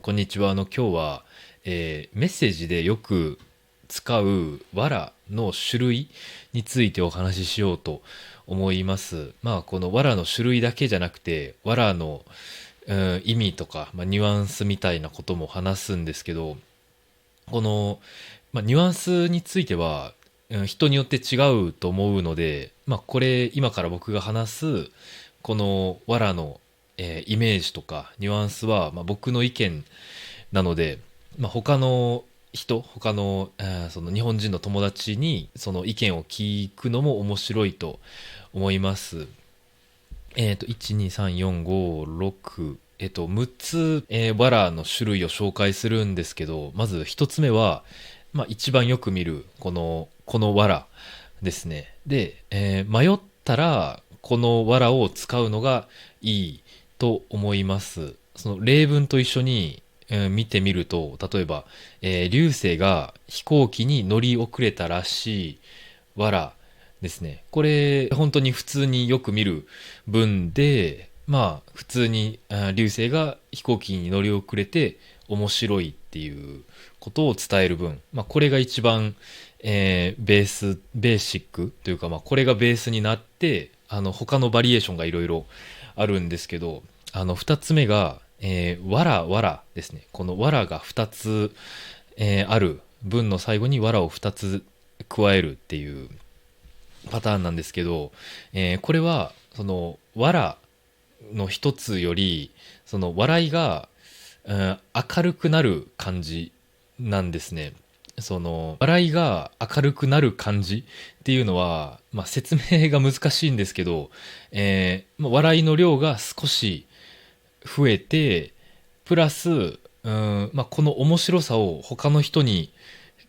こんにちは。今日は、メッセージでよく使う藁の種類についてお話ししようと思います。この藁の種類だけじゃなくて、藁の、意味とか、ニュアンスみたいなことも話すんですけど、この、ニュアンスについては、人によって違うと思うので、これ、今から僕が話す、この藁の、イメージとかニュアンスは、僕の意見なので、他の人、他の、その日本人の友達にその意見を聞くのも面白いと思います。1、2、3、4、5、6、6つ、バラの種類を紹介するんですけど、まず1つ目は、一番よく見る、このわらですね。で、迷ったら、このわらを使うのがいいと思います。その例文と一緒に、見てみると、例えば、流星が飛行機に乗り遅れたらしいわらですね。これ、本当に普通によく見る文で、普通に、流星が飛行機に乗り遅れて面白いっていうことを伝える文。これが一番、ベーシックというか、これがベースになって、他のバリエーションがいろいろあるんですけど、二つ目が、わらわらですね。このわらが二つ、ある文の最後にわらを二つ加えるっていうパターンなんですけど、これは、その、わらの一つより、その笑いが、明るくなる感じなんですね。その、笑いが明るくなる感じっていうのは、説明が難しいんですけど、笑いの量が少し増えて、プラス、この面白さを他の人に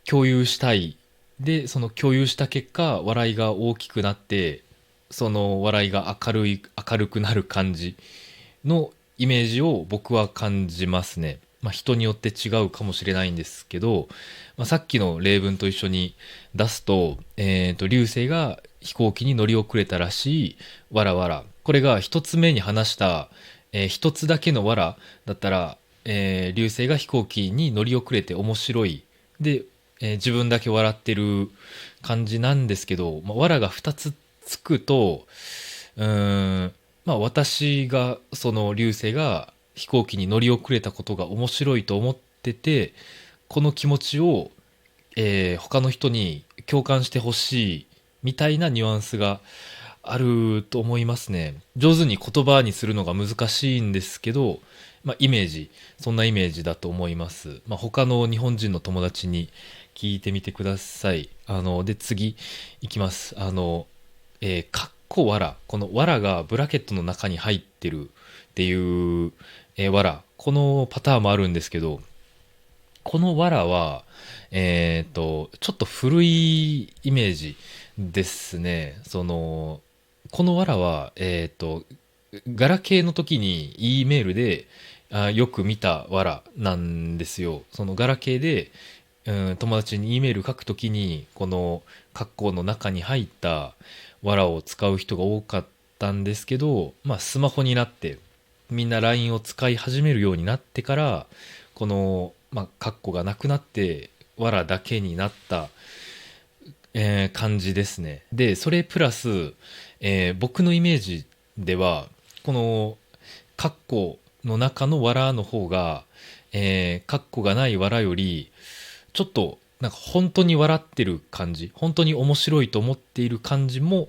共有したい。で、その共有した結果、笑いが大きくなって、その笑いが明るくなる感じのイメージを僕は感じますね。人によって違うかもしれないんですけど、さっきの例文と一緒に出すと、流星が飛行機に乗り遅れたらしい、わらわら。これが一つ目に話した、一つだけのわらだったら、流星が飛行機に乗り遅れて面白い。で、自分だけ笑ってる感じなんですけど、わらが二つつくと、うーん、私が、その流星が飛行機に乗り遅れたことが面白いと思ってて、この気持ちを、他の人に共感してほしいみたいなニュアンスがあると思いますね。上手に言葉にするのが難しいんですけど、イメージ、そんなイメージだと思います。他の日本人の友達に聞いてみてください。で、次、いきます。かっこわら。このわらがブラケットの中に入ってるっていう、わら。このパターンもあるんですけど、このわらは、ちょっと古いイメージですね。このわらは、ガラケーの時に E メールでよく見たわらなんですよ。そのガラケーで、友達に E メール書くときに、この括弧の中に入ったわらを使う人が多かったんですけど、スマホになって、みんな LINE を使い始めるようになってから、この、括弧がなくなって、わらだけになった、感じですね。で、それプラス、僕のイメージでは、この、括弧の中のわらの方が、括弧がないわらより、ちょっと、なんか本当に笑ってる感じ、本当に面白いと思っている感じも、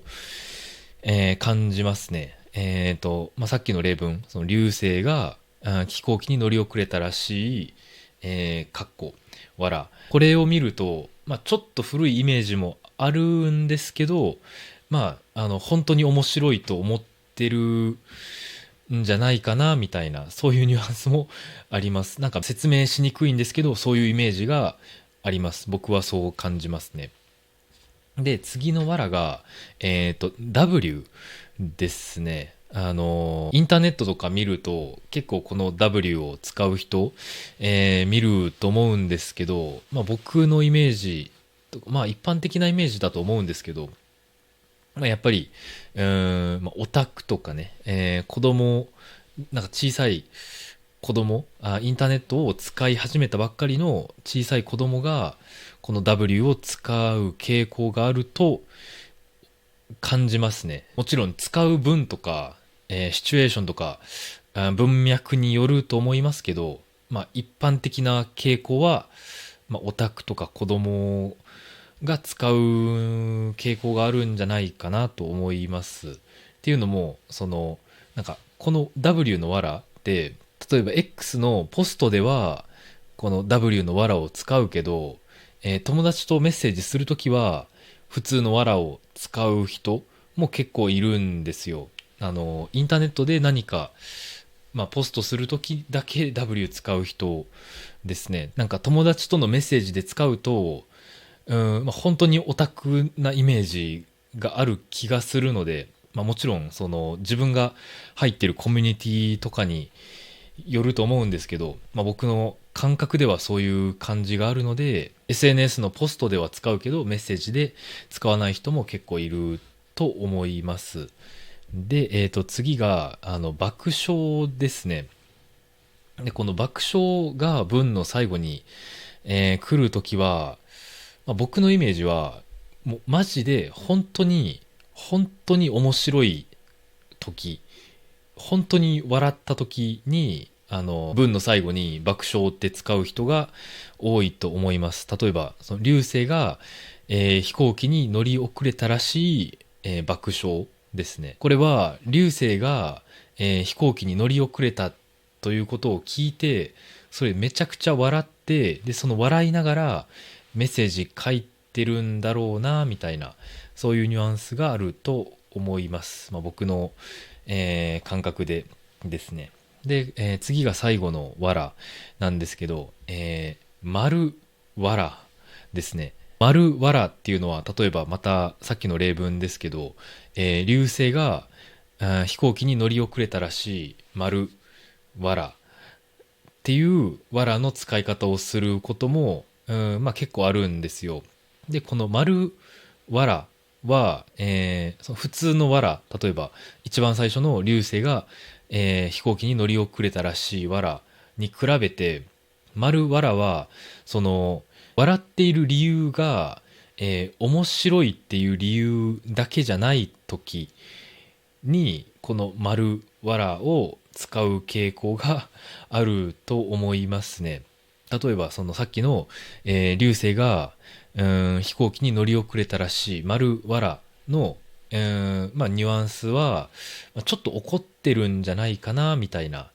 感じますね。さっきの例文、その流星が飛行機に乗り遅れたらしい、かっこ、わら。これを見ると、ちょっと古いイメージもあるんですけど、本当に面白いと思ってるんじゃないかな、みたいな、そういうニュアンスもあります。なんか説明しにくいんですけど、そういうイメージがあります。僕はそう感じますね。で、次のわらが、W ですね。インターネットとか見ると、結構この W を使う人、見ると思うんですけど、僕のイメージ、一般的なイメージだと思うんですけど、やっぱり、オタクとかね、子供、なんか小さいインターネットを使い始めたばっかりの小さい子供がこの W を使う傾向があると感じますね。もちろん使う文とか、シチュエーションとか、文脈によると思いますけど、一般的な傾向は、オタクとか子供が使う傾向があるんじゃないかなと思います。っていうのも、この W のわらって、例えば X のポストでは、この W のわらを使うけど、友達とメッセージするときは、普通のわらを使う人も結構いるんですよ。インターネットで何か、ポストするときだけ W 使う人ですね。なんか友達とのメッセージで使うと、本当にオタクなイメージがある気がするので、もちろんその自分が入ってるコミュニティとかによると思うんですけど、僕の感覚ではそういう感じがあるので、SNS のポストでは使うけどメッセージで使わない人も結構いると思います。で、次が爆笑ですね。でこの爆笑が文の最後に、来るときは、僕のイメージはもうマジで本当に面白い時、本当に笑った時に文の最後に爆笑って使う人が多いと思います。例えばその流星が、飛行機に乗り遅れたらしい、爆笑ですね。これは流星が、飛行機に乗り遅れたということを聞いて、それめちゃくちゃ笑って、でその笑いながらメッセージ書いてるんだろうなみたいな、そういうニュアンスがあると思います。僕の、感覚でですね。で、次が最後のわらなんですけど、丸わらですね。丸わらっていうのは、例えばまたさっきの例文ですけど、流星が飛行機に乗り遅れたらしい丸わらっていうわらの使い方をすることも、結構あるんですよ。で、この丸わらは、その普通のわら、例えば一番最初の流星が、飛行機に乗り遅れたらしいわらに比べて、丸わらは、その、笑っている理由が、面白いっていう理由だけじゃない時に、この丸わらを使う傾向があると思いますね。例えば、そのさっきの、流星が、飛行機に乗り遅れたらしい丸わらの、ニュアンスは、ちょっと怒ってるんじゃないかな、みたいな、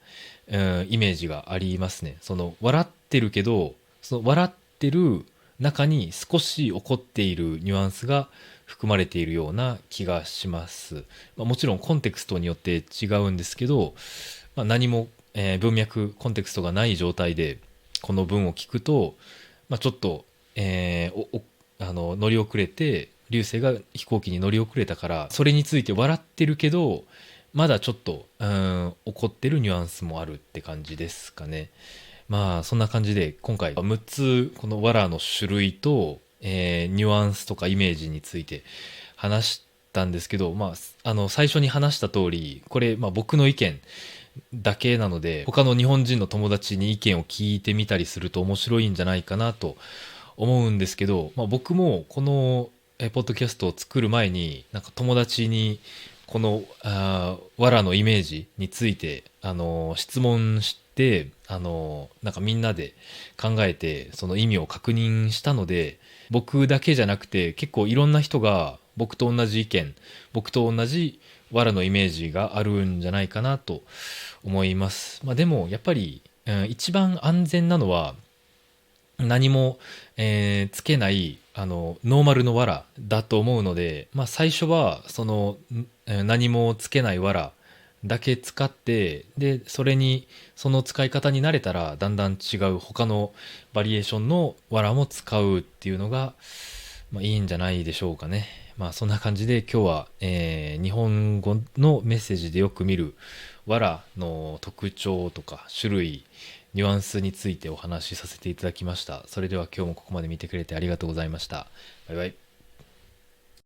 イメージがありますね。その、笑ってるけど、その笑ってる中に少し怒っているニュアンスが含まれているような気がします。もちろんコンテクストによって違うんですけど、何も、文脈、コンテクストがない状態で、この文を聞くと、ちょっと、乗り遅れて、流星が飛行機に乗り遅れたから、それについて笑ってるけど、まだちょっと、怒ってるニュアンスもあるって感じですかね。そんな感じで、今回6つ、このワラの種類と、ニュアンスとかイメージについて話したんですけど、最初に話した通り、これ、僕の意見だけなので、他の日本人の友達に意見を聞いてみたりすると面白いんじゃないかなと思うんですけど、僕もこのポッドキャストを作る前になんか友達にこのわらのイメージについて質問してなんかみんなで考えてその意味を確認したので、僕だけじゃなくて結構いろんな人が僕と同じ意見、僕と同じわらのイメージがあるんじゃないかなと思います。でもやっぱり、一番安全なのは何も、つけないノーマルの藁だと思うので、最初はその、何もつけない藁だけ使って、でそれにその使い方に慣れたらだんだん違う他のバリエーションの藁も使うっていうのが、いいんじゃないでしょうかね。そんな感じで今日は、日本語のメッセージでよく見る藁の特徴とか種類、ニュアンスについてお話しさせていただきました。それでは今日もここまで見てくれてありがとうございました。バイバイ。